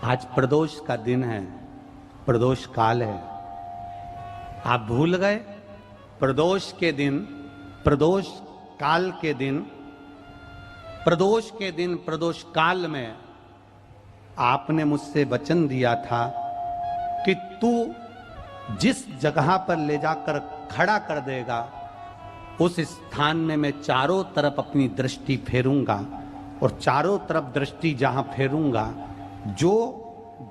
आज प्रदोष का दिन है, प्रदोष काल है। आप भूल गए प्रदोष के दिन, प्रदोष काल के दिन, प्रदोष के दिन, प्रदोष काल में आपने मुझसे वचन दिया था कि तू जिस जगह पर ले जाकर खड़ा कर देगा उस स्थान में मैं चारों तरफ अपनी दृष्टि फेरूंगा और चारों तरफ दृष्टि जहां फेरूंगा जो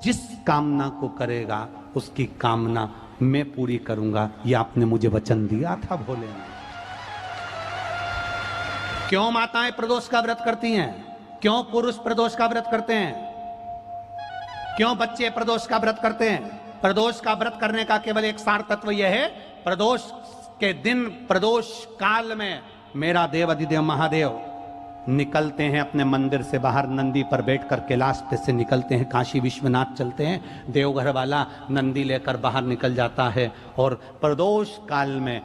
जिस कामना को करेगा उसकी कामना मैं पूरी करूंगा। यह आपने मुझे वचन दिया था भोलेनाथ। क्यों माताएं प्रदोष का व्रत करती हैं? क्यों पुरुष प्रदोष का व्रत करते हैं? क्यों बच्चे प्रदोष का व्रत करते हैं? प्रदोष का व्रत करने का केवल एक सार तत्व यह है, प्रदोष के दिन, प्रदोष काल में मेरा देव अधिदेव महादेव निकलते हैं अपने मंदिर से बाहर, नंदी पर बैठकर कैलाश पे से निकलते हैं, काशी विश्वनाथ चलते हैं, देवघर वाला नंदी लेकर बाहर निकल जाता है। और प्रदोष काल में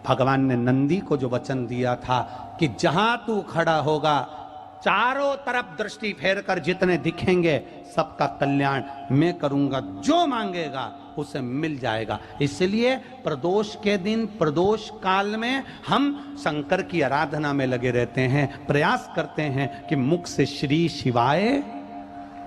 भगवान ने नंदी को जो वचन दिया था कि जहां तू खड़ा होगा चारों तरफ दृष्टि फेर कर जितने दिखेंगे सबका कल्याण मैं करूंगा, जो मांगेगा उसे मिल जाएगा। इसलिए प्रदोष के दिन, प्रदोष काल में हम शंकर की आराधना में लगे रहते हैं, प्रयास करते हैं कि मुख से श्री शिवाय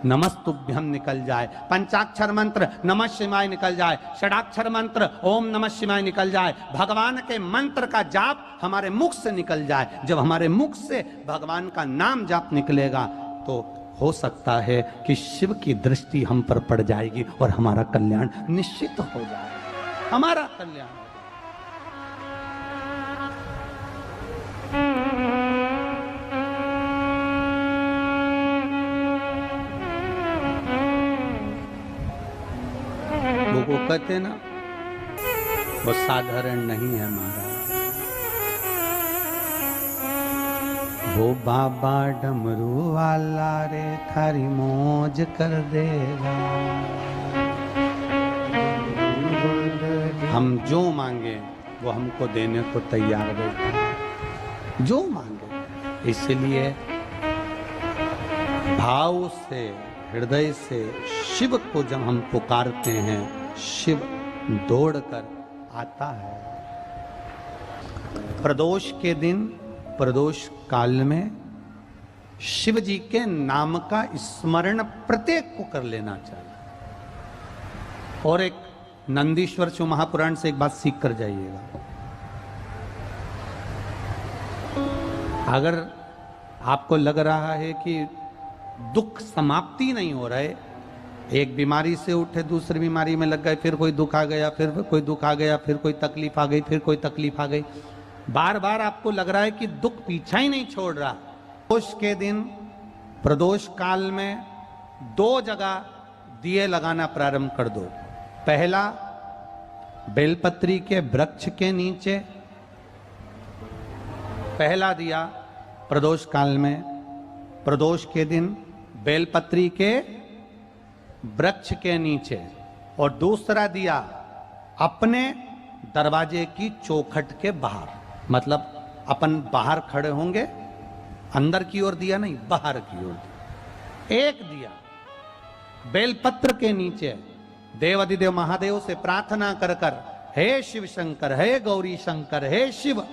नमस्तुभ्यम निकल जाए, पंचाक्षर मंत्र नमः शिवाय निकल जाए, षडाक्षर मंत्र ओम नमः शिवाय निकल जाए, भगवान के मंत्र का जाप हमारे मुख से निकल जाए। जब हमारे मुख से भगवान का नाम जाप निकलेगा तो हो सकता है कि शिव की दृष्टि हम पर पड़ जाएगी और हमारा कल्याण निश्चित हो जाएगा, हमारा कल्याण। वो कहते ना वो साधारण नहीं है महाराज, वो बाबा डमरू वाला रे थारी मौज कर देगा। हम जो मांगे वो हमको देने को तैयार बैठा, जो मांगे। इसलिए भाव से, हृदय से शिव को जब हम पुकारते हैं, शिव दौड़कर आता है। प्रदोष के दिन, प्रदोष काल में शिव जी के नाम का स्मरण प्रत्येक को कर लेना चाहिए। और एक नंदीश्वर शिव महापुराण से एक बात सीख कर जाइएगा, अगर आपको लग रहा है कि दुख समाप्ति नहीं हो रहे, एक बीमारी से उठे दूसरी बीमारी में लग गए, फिर कोई दुख आ गया, फिर कोई दुख आ गया, फिर कोई तकलीफ आ गई, फिर कोई तकलीफ आ गई, बार बार आपको लग रहा है कि दुख पीछा ही नहीं छोड़ रहा। प्रदोष के दिन, प्रदोष काल में 2 जगह दिए लगाना प्रारंभ कर दो। पहला बेलपत्री के वृक्ष के नीचे, पहला दिया प्रदोष काल में, प्रदोष के दिन बेलपत्री के वृक्ष के नीचे, और दूसरा दिया अपने दरवाजे की चौखट के बाहर। मतलब अपन बाहर खड़े होंगे, अंदर की ओर दिया नहीं, बाहर की ओर एक दिया बेलपत्र के नीचे, देवाधिदेव महादेव से प्रार्थना कर कर, हे शिव शंकर, हे गौरी शंकर, हे शिव,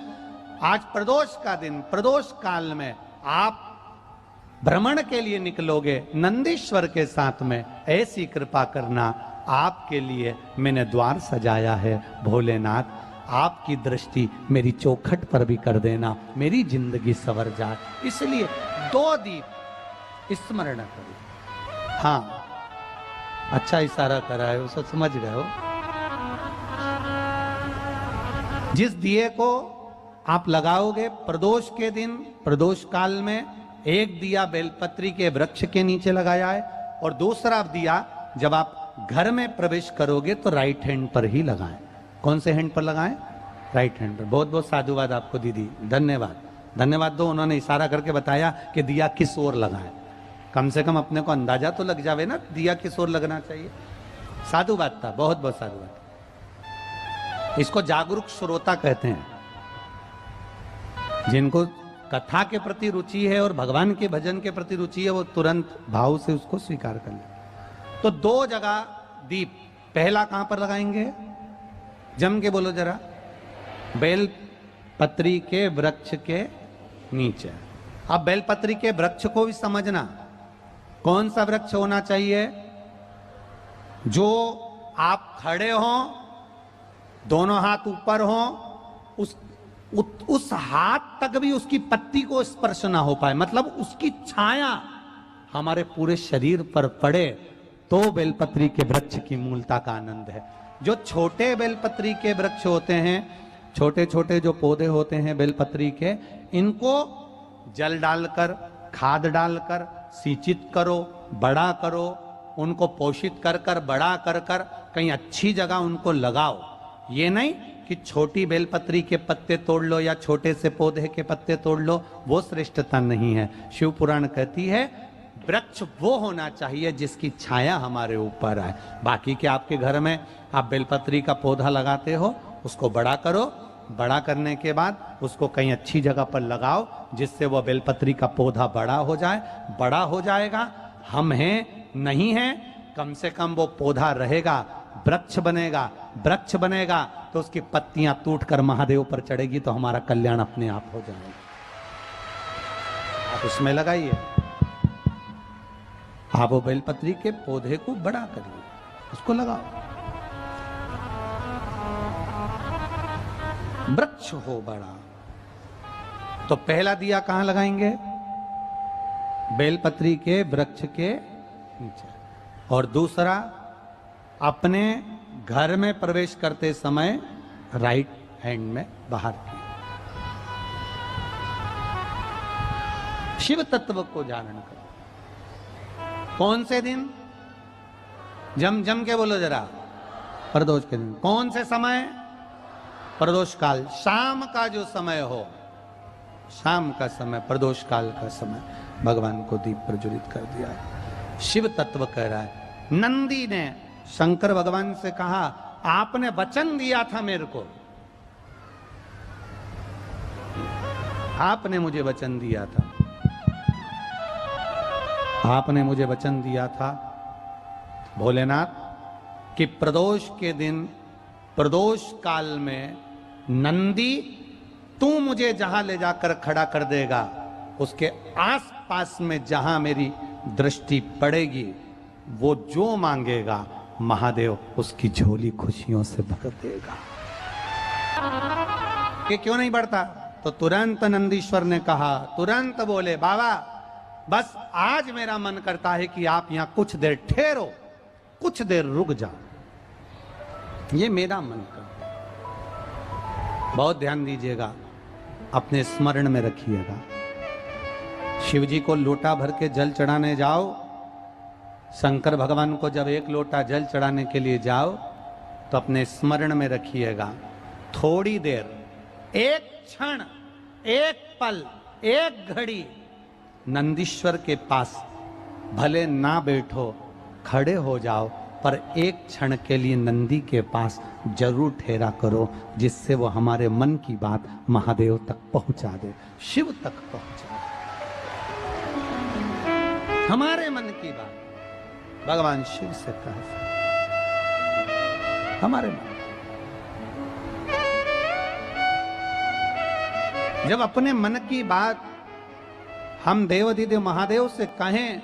आज प्रदोष का दिन, प्रदोष काल में आप भ्रमण के लिए निकलोगे नंदीश्वर के साथ में, ऐसी कृपा करना, आपके लिए मैंने द्वार सजाया है भोलेनाथ, आपकी दृष्टि मेरी चौखट पर भी कर देना, मेरी जिंदगी संवर जाए। इसलिए 2 दीप स्मरण करो। हाँ, अच्छा इशारा करा है, उसे समझ गए हो। जिस दिए को आप लगाओगे प्रदोष के दिन, प्रदोष काल में, एक दिया बेलपत्री के वृक्ष के नीचे लगाया है, और दूसरा दिया जब आप घर में प्रवेश करोगे तो राइट हैंड पर ही लगाएं। कौन से हैंड पर लगाएं? राइट हैंड पर। बहुत बहुत साधुवाद आपको दीदी, धन्यवाद, धन्यवाद दो, उन्होंने इशारा करके बताया कि दिया किस ओर लगाएं। कम से कम अपने को अंदाजा तो लग जावे ना दिया किस ओर लगना चाहिए। साधुवाद था, बहुत बहुत साधुवाद। इसको जागरूक श्रोता कहते हैं, जिनको कथा के प्रति रुचि है और भगवान के भजन के प्रति रुचि है, वो तुरंत भाव से उसको स्वीकार कर ले। तो दो जगह दीप, पहला कहां पर लगाएंगे? जम के बोलो जरा। बेलपत्री के वृक्ष के नीचे। अब बेलपत्री के वृक्ष को भी समझना, कौन सा वृक्ष होना चाहिए? जो आप खड़े हो, दोनों हाथ ऊपर हो, उस हाथ तक भी उसकी पत्ती को स्पर्श ना हो पाए, मतलब उसकी छाया हमारे पूरे शरीर पर पड़े, तो बेलपत्री के वृक्ष की मूलता का आनंद है। जो छोटे बेलपत्री के वृक्ष होते हैं, छोटे छोटे जो पौधे होते हैं बेलपत्री के, इनको जल डालकर, खाद डालकर सिंचित करो, बड़ा करो, उनको पोषित कर कर बड़ा कर कर कहीं अच्छी जगह उनको लगाओ। ये नहीं कि छोटी बेलपत्री के पत्ते तोड़ लो या छोटे से पौधे के पत्ते तोड़ लो, वो श्रेष्ठता नहीं है। शिव पुराण कहती है वृक्ष वो होना चाहिए जिसकी छाया हमारे ऊपर आए। बाकी के आपके घर में आप बेलपत्री का पौधा लगाते हो, उसको बड़ा करो, बड़ा करने के बाद उसको कहीं अच्छी जगह पर लगाओ जिससे वो बेलपत्री का पौधा बड़ा हो जाए। बड़ा हो जाएगा, हम हैं नहीं हैं, कम से कम वो पौधा रहेगा, वृक्ष बनेगा। वृक्ष बनेगा तो उसकी पत्तियां टूटकर महादेव पर चढ़ेगी, तो हमारा कल्याण अपने आप हो जाएगा। आप उसमें लगाइए, आप वो बेलपत्री के पौधे को बड़ा करिए, उसको लगाओ, वृक्ष हो बड़ा। तो पहला दिया कहां लगाएंगे? बेलपत्री के वृक्ष के नीचे। और दूसरा, अपने घर में प्रवेश करते समय राइट हैंड में बाहर की। शिव तत्व को धारण करो। कौन से दिन? जम जम के बोलो जरा। प्रदोष के दिन। कौन से समय? प्रदोष काल, शाम का जो समय हो, शाम का समय, प्रदोष काल का समय भगवान को दीप प्रज्वलित कर दिया। शिव तत्व कह रहा है। नंदी ने शंकर भगवान से कहा, आपने वचन दिया था मेरे को, आपने मुझे वचन दिया था, आपने मुझे वचन दिया था भोलेनाथ कि प्रदोष के दिन, प्रदोष काल में नंदी तू मुझे जहां ले जाकर खड़ा कर देगा, उसके आसपास में जहां मेरी दृष्टि पड़ेगी, वो जो मांगेगा महादेव उसकी झोली खुशियों से भर देगा। कि क्यों नहीं बढ़ता? तो तुरंत नंदीश्वर ने कहा, तुरंत बोले, बाबा बस आज मेरा मन करता है कि आप यहां कुछ देर ठहरो, कुछ देर रुक जाओ, ये मेरा मन करता है। बहुत ध्यान दीजिएगा, अपने स्मरण में रखिएगा। शिव जी को लोटा भर के जल चढ़ाने जाओ, शंकर भगवान को जब एक लोटा जल चढ़ाने के लिए जाओ तो अपने स्मरण में रखिएगा, थोड़ी देर, एक क्षण, एक पल, एक घड़ी नंदीश्वर के पास भले ना बैठो, खड़े हो जाओ, पर एक क्षण के लिए नंदी के पास जरूर ठहरा करो, जिससे वो हमारे मन की बात महादेव तक पहुंचा दे, शिव तक पहुंचा दे। हमारे मन की बात भगवान शिव से कह, हमारे मन। जब अपने मन की बात हम देवाधिदेव महादेव से कहें,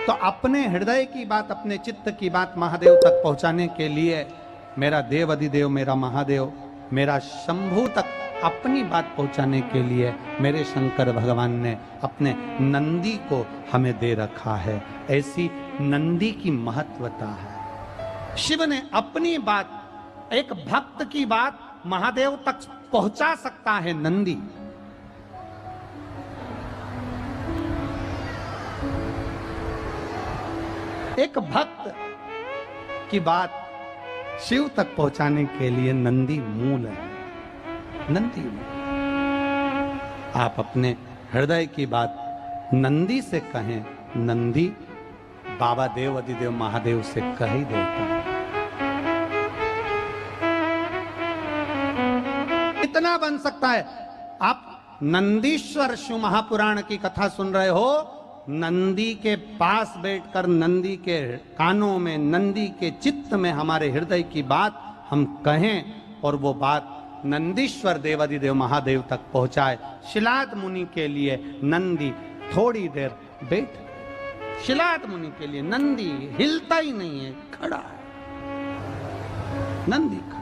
तो अपने हृदय की बात, अपने चित्त की बात महादेव तक पहुंचाने के लिए मेरा देवाधिदेव, मेरा महादेव, मेरा शंभू तक अपनी बात पहुंचाने के लिए मेरे शंकर भगवान ने अपने नंदी को हमें दे रखा है। ऐसी नंदी की महत्वता है। शिव ने अपनी बात, एक भक्त की बात महादेव तक पहुंचा सकता है नंदी। एक भक्त की बात शिव तक पहुंचाने के लिए नंदी मूल है। नंदी मूल। आप अपने हृदय की बात नंदी से कहें, नंदी बाबा देव अधिदेव महादेव से कह ही देता है। इतना बन सकता है। आप नंदीश्वर शिव महापुराण की कथा सुन रहे हो, नंदी के पास बैठकर नंदी के कानों में, नंदी के चित्त में हमारे हृदय की बात हम कहें और वो बात नंदीश्वर देवाधिदेव महादेव तक पहुंचाए। शिलाद मुनि के लिए नंदी थोड़ी देर बैठ, शिलाद मुनि के लिए नंदी हिलता ही नहीं है, खड़ा है, नंदी खड़ा।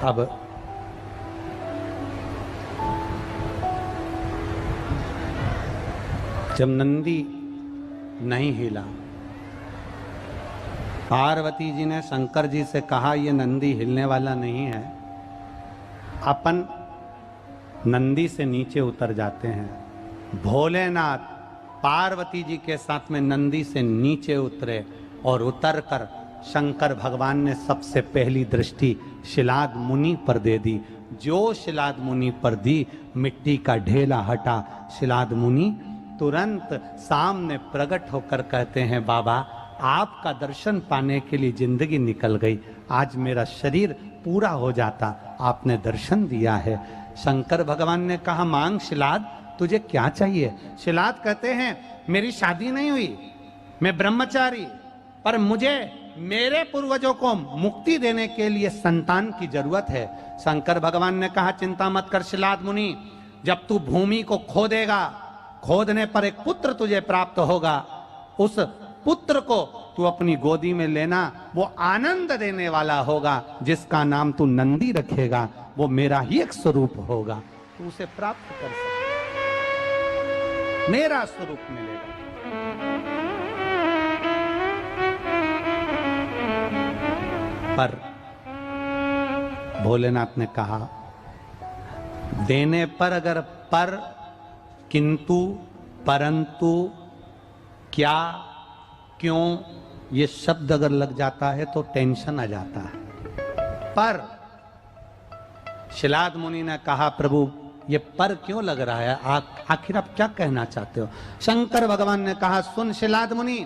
अब जब नंदी नहीं हिला, पार्वती जी ने शंकर जी से कहा ये नंदी हिलने वाला नहीं है। अपन नंदी से नीचे उतर जाते हैं। भोलेनाथ पार्वती जी के साथ में नंदी से नीचे उतरे और उतरकर शंकर भगवान ने सबसे पहली दृष्टि शिलाद मुनि पर दे दी। जो शिलाद मुनि पर दी, मिट्टी का ढेला हटा। शिलाद मुनि तुरंत सामने प्रकट होकर कहते हैं, बाबा आपका दर्शन पाने के लिए जिंदगी निकल गई, आज मेरा शरीर पूरा हो जाता, आपने दर्शन दिया है। शंकर भगवान ने कहा, मांग शिलाद, तुझे क्या चाहिए? शिलाद कहते हैं, मेरी शादी नहीं हुई, मैं ब्रह्मचारी, पर मुझे मेरे पूर्वजों को मुक्ति देने के लिए संतान की जरूरत है। शंकर भगवान ने कहा, चिंता मत कर शिलाद मुनि, जब तू भूमि को खोदेगा, खोदने पर एक पुत्र तुझे प्राप्त होगा। उस पुत्र को तू अपनी गोदी में लेना, वो आनंद देने वाला होगा। जिसका नाम तू नंदी रखेगा, वो मेरा ही एक स्वरूप होगा, तू उसे प्राप्त कर सकता, मेरा स्वरूप मिलेगा। पर भोलेनाथ ने कहा, देने पर अगर पर, किंतु, परंतु, क्या, क्यों ये शब्द अगर लग जाता है तो टेंशन आ जाता है। पर शिलाद मुनि ने कहा, प्रभु ये पर क्यों लग रहा है, आखिर आप क्या कहना चाहते हो? शंकर भगवान ने कहा, सुन शिलाद मुनि,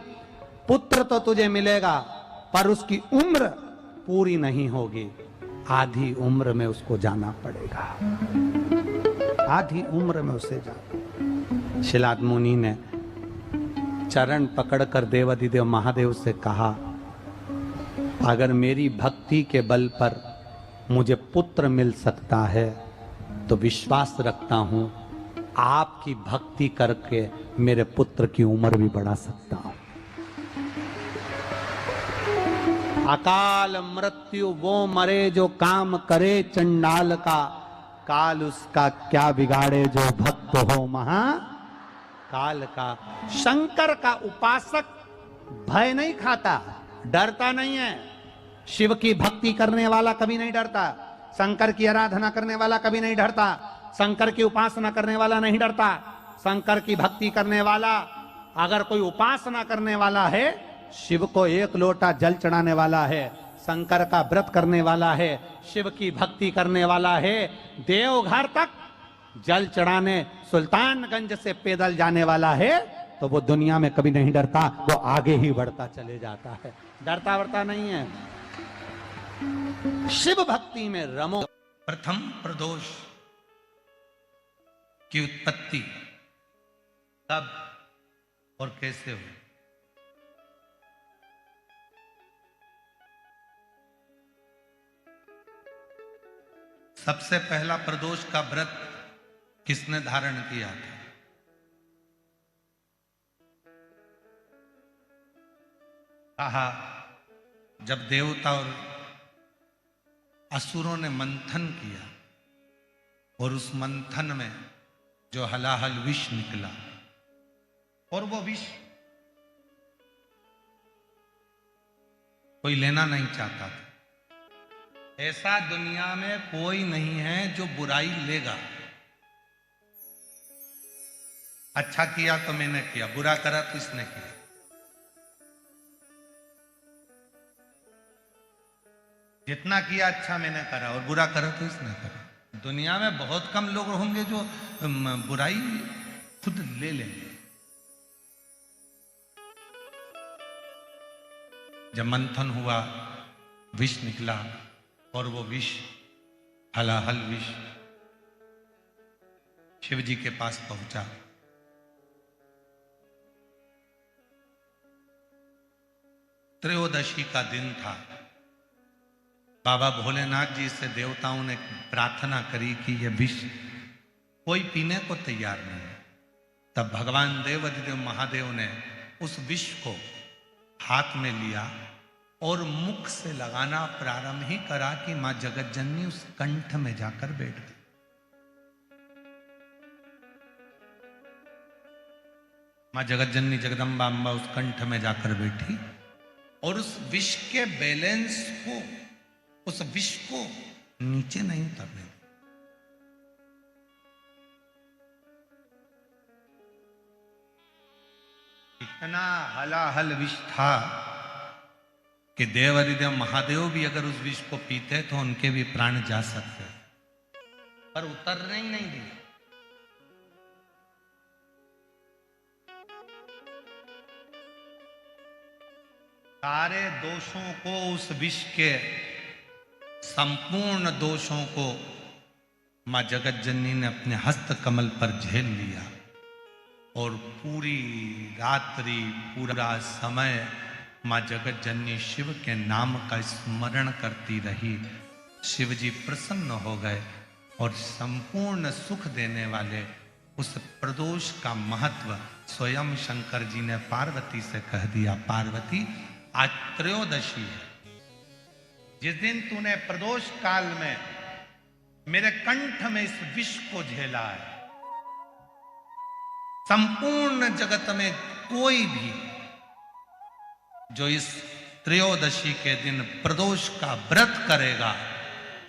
पुत्र तो तुझे मिलेगा, पर उसकी उम्र पूरी नहीं होगी, आधी उम्र में उसको जाना पड़ेगा, आधी उम्र में उसे जाना। शिलाद मुनि ने चरण पकड़कर देवाधिदेव महादेव से कहा, अगर मेरी भक्ति के बल पर मुझे पुत्र मिल सकता है तो विश्वास रखता हूं आपकी भक्ति करके मेरे पुत्र की उम्र भी बढ़ा सकता हूं। अकाल मृत्यु वो मरे जो काम करे चंडाल का, काल उसका क्या बिगाड़े जो भक्त हो महा काल का। शंकर का उपासक भय नहीं खाता, डरता नहीं है। शिव की भक्ति करने वाला कभी नहीं डरता, शंकर की आराधना करने वाला कभी नहीं डरता, शंकर की उपासना करने वाला नहीं डरता। शंकर की भक्ति करने वाला, अगर कोई उपासना करने वाला है, शिव को एक लोटा जल चढ़ाने वाला है, शंकर का व्रत करने वाला है, शिव की भक्ति करने वाला है, देवघर तक जल चढ़ाने सुल्तानगंज से पैदल जाने वाला है, तो वो दुनिया में कभी नहीं डरता, वो आगे ही बढ़ता चले जाता है, डरता वरता नहीं है। शिव भक्ति में रमो। प्रथम प्रदोष की उत्पत्ति कब और कैसे हुई? सबसे पहला प्रदोष का व्रत किसने धारण किया था? कहा, जब देवता और असुरों ने मंथन किया और उस मंथन में जो हलाहल विष निकला, और वो विष कोई लेना नहीं चाहता था। ऐसा दुनिया में कोई नहीं है जो बुराई लेगा। अच्छा किया तो मैंने किया, बुरा करा तो इसने किया। जितना किया अच्छा मैंने करा और बुरा करा तो इसने करा। दुनिया में बहुत कम लोग होंगे जो बुराई खुद ले लेंगे। जब मंथन हुआ, विष निकला और वो विष हलाहल विष शिव जी के पास पहुंचा। त्रयोदशी का दिन था। बाबा भोलेनाथ जी से देवताओं ने प्रार्थना करी कि यह विष कोई पीने को तैयार नहीं है। तब भगवान देवाधिदेव महादेव ने उस विष को हाथ में लिया और मुख से लगाना प्रारंभ ही करा कि मां जगतजननी उस कंठ में जाकर बैठ गई। मां जगतजननी जगदम्बा अम्बा उस कंठ में जाकर बैठी और उस विष के बैलेंस को, उस विष को नीचे नहीं उतरने दी। इतना हलाहल विष था कि देवाधिदेव महादेव भी अगर उस विष को पीते तो उनके भी प्राण जा सकते, पर उतरने ही नहीं दी। सारे दोषों को, उस विष के संपूर्ण दोषों को मां जगतजननी ने अपने हस्त कमल पर झेल लिया और पूरी रात्रि, पूरा समय मां जगतजननी शिव के नाम का स्मरण करती रही। शिव जी प्रसन्न हो गए और संपूर्ण सुख देने वाले उस प्रदोष का महत्व स्वयं शंकर जी ने पार्वती से कह दिया। पार्वती, आज त्रयोदशी है। जिस दिन तूने प्रदोष काल में मेरे कंठ में इस विष को झेला है, संपूर्ण जगत में कोई भी जो इस त्रयोदशी के दिन प्रदोष का व्रत करेगा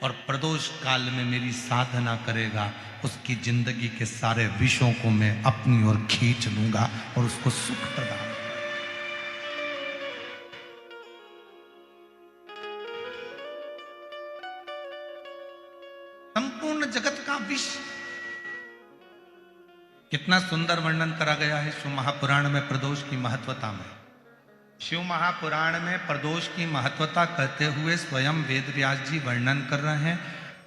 और प्रदोष काल में मेरी साधना करेगा, उसकी जिंदगी के सारे विषयों को मैं अपनी ओर खींच लूंगा और उसको सुख प्रदान। संपूर्ण जगत का विष। कितना सुंदर वर्णन करा गया है शिव महापुराण में प्रदोष की महत्वता में। शिव महापुराण में प्रदोष की महत्वता कहते हुए स्वयं वेद व्यास जी वर्णन कर रहे हैं।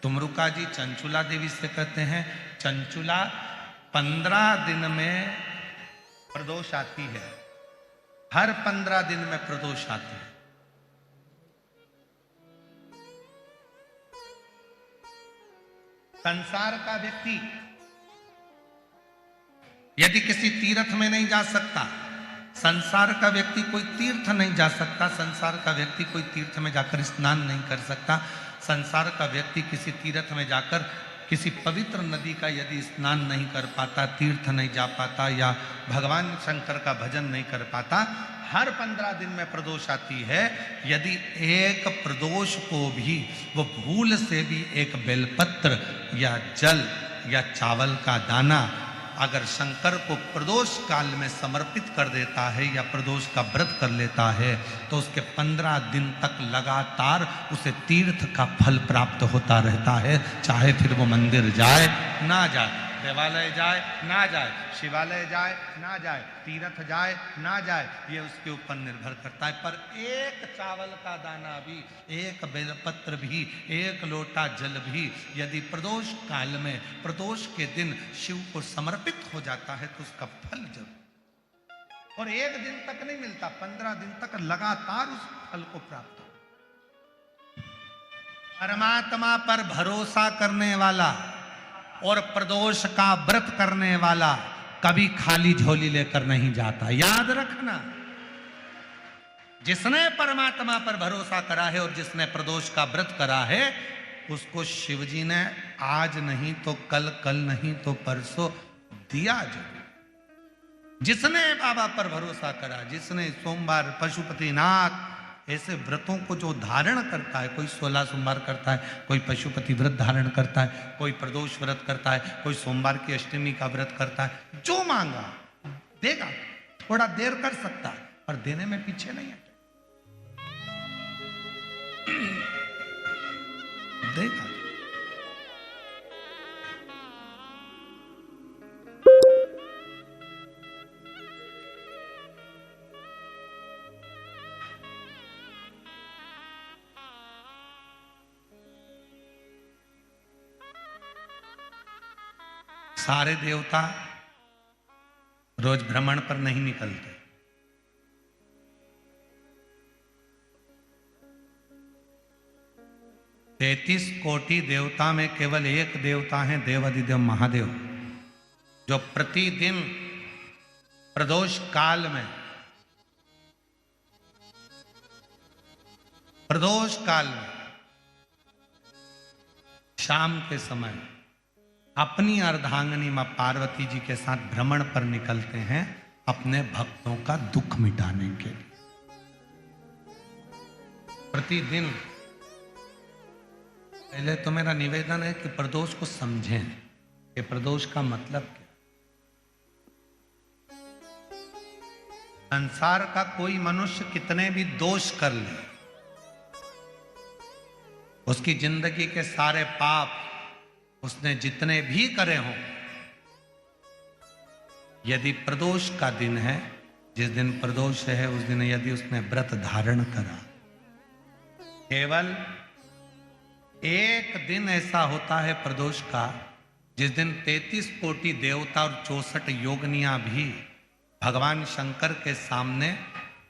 तुमरुका जी चंचुला देवी से कहते हैं, चंचुला 15 दिन में प्रदोष आती है, हर 15 दिन में प्रदोष आती है। संसार का व्यक्ति यदि किसी तीर्थ में नहीं जा सकता, संसार का व्यक्ति कोई तीर्थ नहीं जा सकता, संसार का व्यक्ति कोई तीर्थ में जाकर स्नान नहीं कर सकता, संसार का व्यक्ति किसी तीर्थ में जाकर किसी पवित्र नदी का यदि स्नान नहीं कर पाता, तीर्थ नहीं जा पाता या भगवान शंकर का भजन नहीं कर पाता, हर 15 दिन में प्रदोष आती है। यदि एक प्रदोष को भी वो भूल से भी एक बेलपत्र या जल या चावल का दाना अगर शंकर को प्रदोष काल में समर्पित कर देता है या प्रदोष का व्रत कर लेता है तो उसके 15 दिन तक लगातार उसे तीर्थ का फल प्राप्त होता रहता है। चाहे फिर वो मंदिर जाए ना जाए, देवालय जाए ना जाए, शिवालय जाए ना जाए, तीर्थ जाए ना जाए, ये उसके ऊपर निर्भर करता है। पर एक चावल का दाना भी, एक बेलपत्र भी, एक लोटा जल भी यदि प्रदोष काल में प्रदोष के दिन शिव को समर्पित हो जाता है तो उसका फल जरूर, और एक दिन तक नहीं मिलता, 15 दिन तक लगातार उस फल को प्राप्त हो। परमात्मा पर भरोसा करने वाला और प्रदोष का व्रत करने वाला कभी खाली झोली लेकर नहीं जाता, याद रखना। जिसने परमात्मा पर भरोसा करा है और जिसने प्रदोष का व्रत करा है उसको शिवजी ने आज नहीं तो कल, कल नहीं तो परसों दिया जरूर। जिसने बाबा पर भरोसा करा, जिसने सोमवार, पशुपतिनाथ ऐसे व्रतों को जो धारण करता है, कोई 16 सोमवार करता है, कोई पशुपति व्रत धारण करता है, कोई प्रदोष व्रत करता है, कोई सोमवार की अष्टमी का व्रत करता है, जो मांगा देगा। थोड़ा देर कर सकता है पर देने में पीछे नहीं है, देगा। सारे देवता रोज भ्रमण पर नहीं निकलते। 33 कोटि देवता में केवल एक देवता है देवाधिदेव महादेव, जो प्रतिदिन प्रदोष काल में शाम के समय अपनी अर्धांगिनी मां पार्वती जी के साथ भ्रमण पर निकलते हैं अपने भक्तों का दुख मिटाने के लिए। प्रतिदिन। पहले तो मेरा निवेदन है कि प्रदोष को समझें कि प्रदोष का मतलब क्या। संसार का कोई मनुष्य कितने भी दोष कर ले, उसकी जिंदगी के सारे पाप उसने जितने भी करे हों, यदि प्रदोष का दिन है, जिस दिन प्रदोष है उस दिन यदि उसने व्रत धारण करा, केवल एक दिन ऐसा होता है प्रदोष का जिस दिन 33 कोटि देवता और 64 योगनियां भी भगवान शंकर के सामने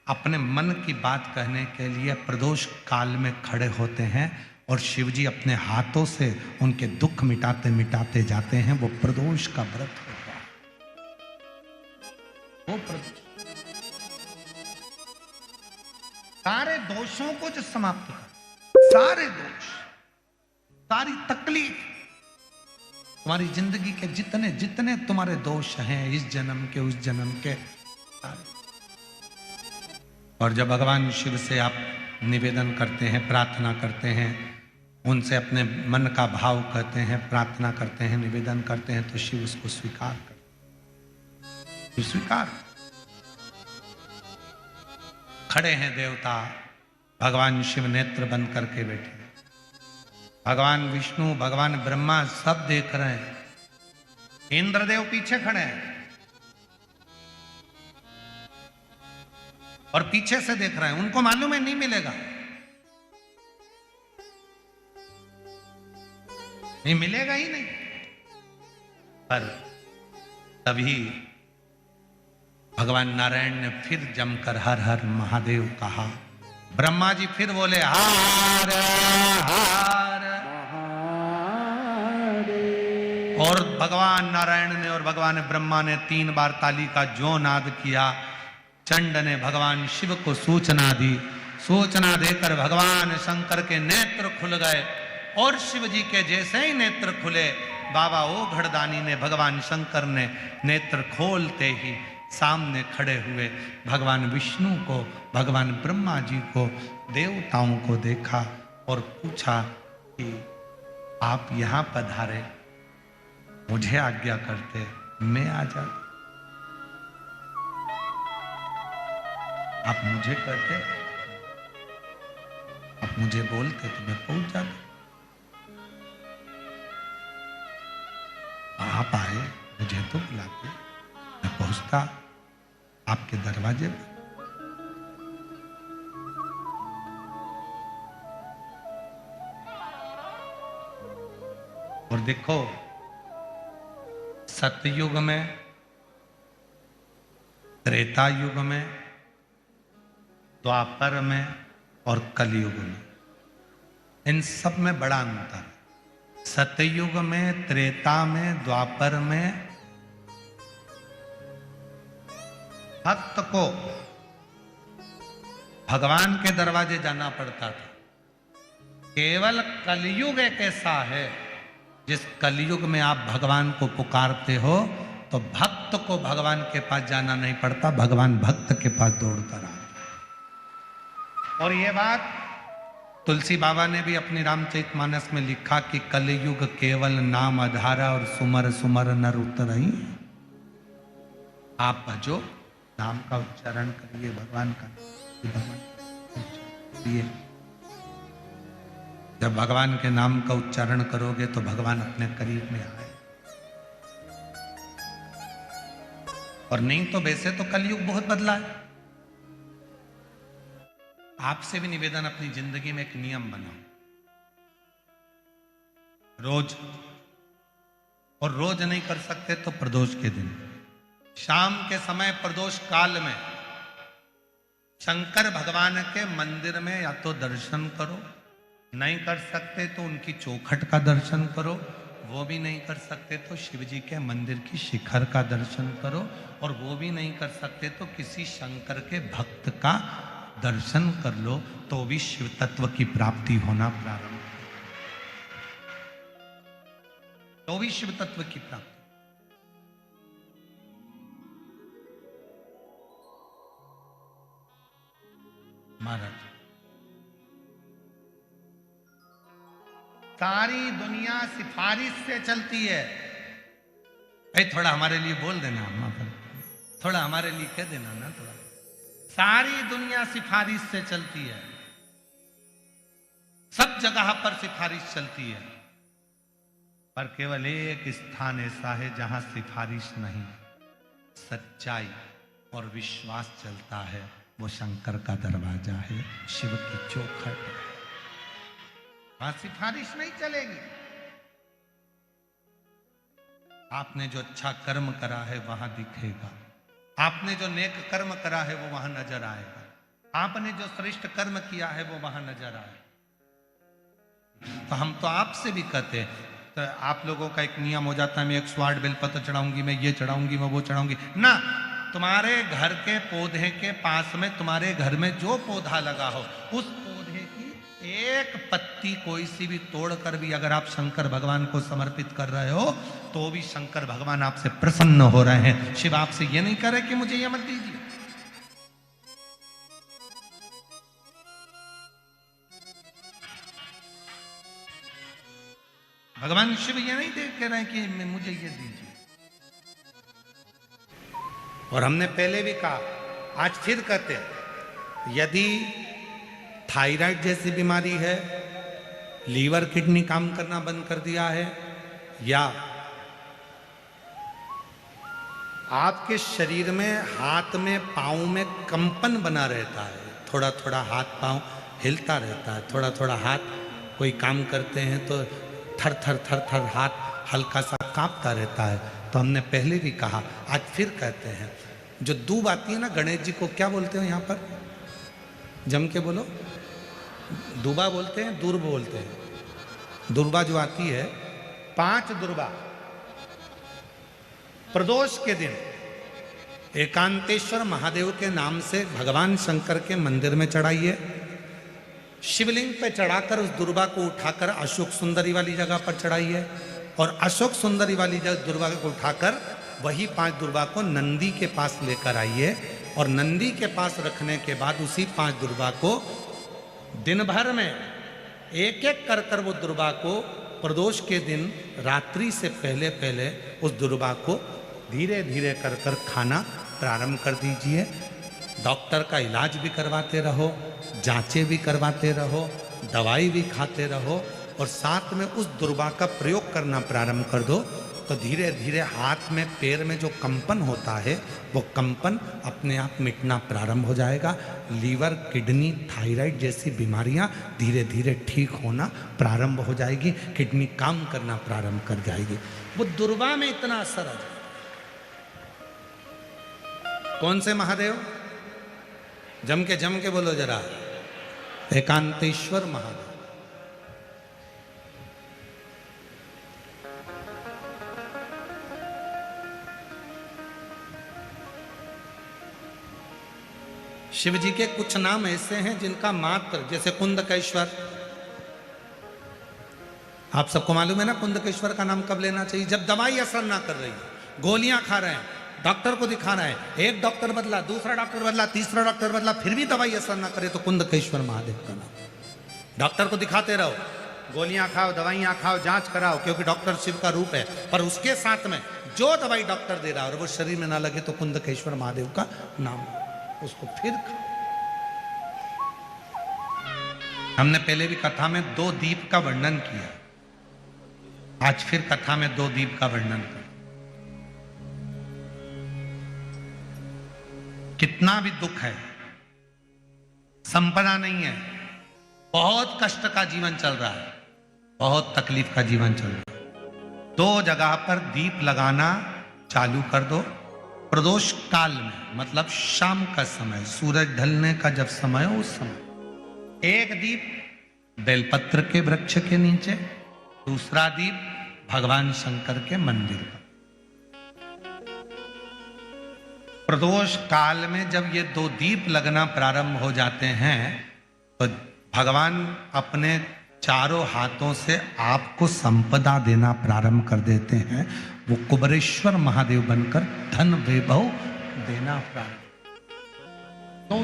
अपने मन की बात कहने के लिए प्रदोष काल में खड़े होते हैं और शिव जी अपने हाथों से उनके दुख मिटाते मिटाते जाते हैं। वो प्रदोष का व्रत होता है। वो प्रदोष सारे दोषों को जो समाप्त कर, सारे दोष, सारी तकलीफ, तुम्हारी जिंदगी के जितने जितने तुम्हारे दोष हैं इस जन्म के उस जन्म के, और जब भगवान शिव से आप निवेदन करते हैं, प्रार्थना करते हैं, उनसे अपने मन का भाव कहते हैं, प्रार्थना करते हैं, निवेदन करते हैं, तो शिव उसको स्वीकार करते। स्वीकार। खड़े हैं देवता, भगवान शिव नेत्र बंद करके बैठे, भगवान विष्णु, भगवान ब्रह्मा सब देख रहे हैं, इंद्रदेव पीछे खड़े हैं और पीछे से देख रहे हैं। उनको मालूम है नहीं मिलेगा, नहीं मिलेगा ही नहीं। पर तभी भगवान नारायण ने फिर जमकर हर हर महादेव कहा। ब्रह्मा जी फिर बोले हर हर, और भगवान नारायण ने और भगवान ब्रह्मा ने 3 बार ताली का जो नाद किया। चंड ने भगवान शिव को सूचना दी। सूचना देकर भगवान शंकर के नेत्र खुल गए और शिव जी के जैसे ही नेत्र खुले, बाबा ओ घड़दानी ने, भगवान शंकर ने नेत्र खोलते ही सामने खड़े हुए भगवान विष्णु को, भगवान ब्रह्मा जी को, देवताओं को देखा और पूछा कि आप यहां पधारे, मुझे आज्ञा करते मैं आ जाता, आप मुझे कहते, आप मुझे बोलते तो मैं पहुंच जाता। आप आए, मुझे तो बुलाते, मैं पहुंचता आपके दरवाजे पर। और देखो, सतयुग में, त्रेता युग में, द्वापर में और कलयुग में, इन सब में बड़ा अंतर है। सतयुग में, त्रेता में, द्वापर में भक्त को भगवान के दरवाजे जाना पड़ता था। केवल कलयुग एक ऐसा है जिस कलयुग में आप भगवान को पुकारते हो तो भक्त को भगवान के पास जाना नहीं पड़ता, भगवान भक्त के पास दौड़ता रहा। और ये बात तुलसी बाबा ने भी अपनी रामचरितमानस में लिखा कि कलयुग केवल नाम आधारा और सुमर सुमर नर उतरहि। आप भजो, नाम का उच्चारण करिए, भगवान का करिए। जब भगवान के नाम का उच्चारण करोगे तो भगवान अपने करीब में आए। और नहीं तो वैसे तो कलयुग बहुत बदला है। आपसे भी निवेदन, अपनी जिंदगी में एक नियम बनाओ, रोज और रोज नहीं कर सकते तो प्रदोष के दिन शाम के समय प्रदोष काल में शंकर भगवान के मंदिर में या तो दर्शन करो, नहीं कर सकते तो उनकी चौखट का दर्शन करो, वो भी नहीं कर सकते तो शिव जी के मंदिर की शिखर का दर्शन करो, और वो भी नहीं कर सकते तो किसी शंकर के भक्त का दर्शन कर लो, तो भी शिव तत्व की प्राप्ति होना प्रारंभ, तो भी शिव तत्व की प्राप्ति। महाराज सारी दुनिया सिफारिश से चलती है। भाई थोड़ा हमारे लिए बोल देना, अम्मा पर थोड़ा हमारे लिए कह देना ना, थोड़ा। सारी दुनिया सिफारिश से चलती है, सब जगह पर सिफारिश चलती है, पर केवल एक स्थान ऐसा है जहां सिफारिश नहीं, सच्चाई और विश्वास चलता है, वो शंकर का दरवाजा है, शिव की चौखट है, वहां सिफारिश नहीं चलेगी। आपने जो अच्छा कर्म करा है वहां दिखेगा, आपने जो नेक कर्म करा है वो वहां नजर आएगा, आपने जो श्रेष्ठ कर्म किया है वो वहां नजर आएगा। तो हम तो आपसे भी कहते हैं, तो आप लोगों का एक नियम हो जाता है, मैं 108 बेलपत्र चढ़ाऊंगी, मैं ये चढ़ाऊंगी, मैं वो चढ़ाऊंगी ना। तुम्हारे घर के पौधे के पास में, तुम्हारे घर में जो पौधा लगा हो, उस पौधे की एक पत्ती कोई सी भी तोड़कर भी अगर आप शंकर भगवान को समर्पित कर रहे हो, तो भी शंकर भगवान आपसे प्रसन्न हो रहे हैं। शिव आपसे ये नहीं कह रहे कि मुझे ये मत दीजिए। भगवान शिव ये नहीं देख कह रहे हैं कि मुझे ये दीजिए। और हमने पहले भी कहा, आज फिर कहते हैं, यदि थायराइड जैसी बीमारी है, लीवर किडनी काम करना बंद कर दिया है, या आपके शरीर में, हाथ में, पांव में कंपन बना रहता है, थोड़ा थोड़ा हाथ पांव हिलता रहता है, थोड़ा थोड़ा हाथ कोई काम करते हैं तो थर थर थर थर हाथ हल्का सा कांपता रहता है, तो हमने पहले भी कहा, आज फिर कहते हैं, जो दूब आती है ना, गणेश जी को क्या बोलते हो यहाँ पर, जम के बोलो, दूबा बोलते हैं, दुर्ब बोलते हैं। दुर्बा जो आती है, 5 दुर्बा प्रदोष के दिन एकांतेश्वर महादेव के नाम से भगवान शंकर के मंदिर में चढ़ाइए। शिवलिंग पे चढ़ाकर उस दुर्बा को उठाकर अशोक सुंदरी वाली जगह पर चढ़ाइए, और अशोक सुंदरी वाली दुर्बा को उठाकर वही 5 दुर्बा को नंदी के पास लेकर आइए, और नंदी के पास रखने के बाद उसी 5 दुर्बा को दिन भर में एक एक कर कर वो दुर्बा को प्रदोष के दिन रात्रि से पहले पहले उस दुर्बा को धीरे धीरे कर कर खाना प्रारंभ कर दीजिए। डॉक्टर का इलाज भी करवाते रहो, जांचें भी करवाते रहो, दवाई भी खाते रहो, और साथ में उस दुर्बा का प्रयोग करना प्रारंभ कर दो, तो धीरे धीरे हाथ में, पैर में जो कंपन होता है, वो कंपन अपने आप मिटना प्रारंभ हो जाएगा। लीवर, किडनी, थायराइड जैसी बीमारियां धीरे धीरे ठीक होना प्रारंभ हो जाएगी, किडनी काम करना प्रारंभ कर जाएगी। वो दुर्बा में इतना असर आ जाएगा। कौन से महादेव? जम के बोलो जरा, एकांतेश्वर महादेव। शिव जी के कुछ नाम ऐसे हैं जिनका मात्र, जैसे कुंदकेश्वर, आप सबको मालूम है ना कुंदकेश्वर का नाम कब लेना चाहिए? जब दवाई असर ना कर रही है, गोलियां खा रहे हैं, डॉक्टर को दिखाना है, एक डॉक्टर बदला, दूसरा डॉक्टर बदला, तीसरा डॉक्टर बदला, फिर भी दवाई असर ना करे, तो कुंदकेश्वर महादेव का नाम। डॉक्टर को दिखाते रहो, गोलियां खाओ, दवाइयां खाओ, जांच कराओ, क्योंकि डॉक्टर शिव का रूप है, पर उसके साथ में जो दवाई डॉक्टर दे रहा है और वो शरीर में ना लगे, तो कुंदकेश्वर महादेव का नाम, उसको फिर खाओ। हमने पहले भी कथा में 2 दीप का वर्णन किया, आज फिर कथा में 2 दीप का वर्णन कर। कितना भी दुख है, संपदा नहीं है, बहुत कष्ट का जीवन चल रहा है, बहुत तकलीफ का जीवन चल रहा है, 2 जगह पर दीप लगाना चालू कर दो प्रदोष काल में, मतलब शाम का समय, सूरज ढलने का जब समय हो उस समय। एक दीप बेलपत्र के वृक्ष के नीचे, दूसरा दीप भगवान शंकर के मंदिर पर। प्रदोष काल में जब ये 2 दीप लगना प्रारंभ हो जाते हैं तो भगवान अपने चारों हाथों से आपको संपदा देना प्रारंभ कर देते हैं। वो कुबरेश्वर महादेव बनकर धन वैभव देना प्रारंभ। तो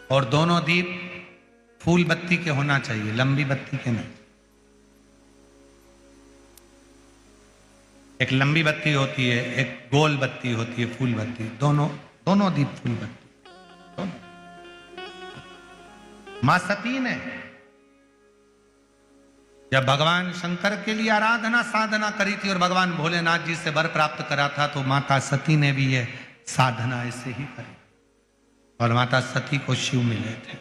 और दोनों दीप फूल बत्ती के होना चाहिए, लंबी बत्ती के नहीं। एक लंबी बत्ती होती है, एक गोल बत्ती होती है, फूल बत्ती। दोनों दीप फूल बत्ती। मां सती ने जब भगवान शंकर के लिए आराधना साधना करी थी और भगवान भोलेनाथ जी से वर प्राप्त करा था, तो माता सती ने भी ये साधना ऐसे ही करी और माता सती को शिव मिले थे।